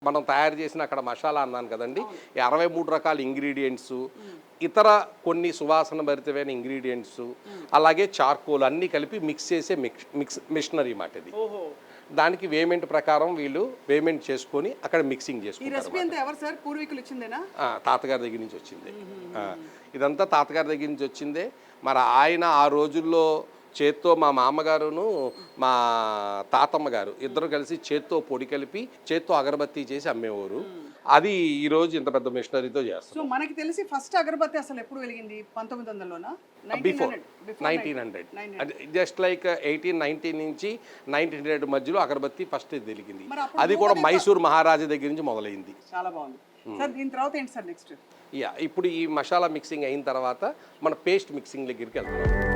మనం తయారు చేసిన అక్కడ మసాలా అన్నాను కదండి, ఈ 63 రకాల ఇంగ్రీడియంట్స్, ఇతర కొన్ని సువాసన భరితమైన ఇంగ్రీడియంట్స్, అలాగే చార్కోల్ అన్నీ కలిపి మిక్స్ చేసే మిషనరీ మాట ఇది. దానికి వేమెంట్ ప్రకారం వీళ్ళు వేమెంట్ చేసుకొని అక్కడ మిక్సింగ్ చేసుకుంటారు. తాతగారి దగ్గర నుంచి వచ్చింది. ఇదంతా తాతగారి దగ్గర నుంచి వచ్చిందే. మరి ఆయన ఆ రోజుల్లో చేత్తో, మా మామగారును మా తాతమ్మ గారు ఇద్దరు కలిసి చేత్తో పొడి కలిపి చేత్తో అగరబత్తి చేసి అమ్మేవారు. అది ఈ రోజు ఇంత పెద్ద మిషనరీతో చేస్తారు. సో మనకి తెలిసి ఫస్ట్ అగరబత్తి అసలు ఎప్పుడు వెలిగింది? 1900లోనా? బిఫోర్ 1900. జస్ట్ లైక్ 1890 నుంచి 1900 మధ్యలో అగరబత్తి ఫస్ట్ వెలిగింది. అది కూడా మైసూర్ మహారాజా దగ్గర నుంచి మొదలైంది. చాలా బాగుంది సార్. దీని తర్వాత ఏంటి సార్ నెక్స్ట్? ఇప్పుడు ఈ మసాలా మిక్సింగ్ అయిన తర్వాత మన పేస్ట్ మిక్సింగ్ దగ్గరికి వెళ్తున్నాం.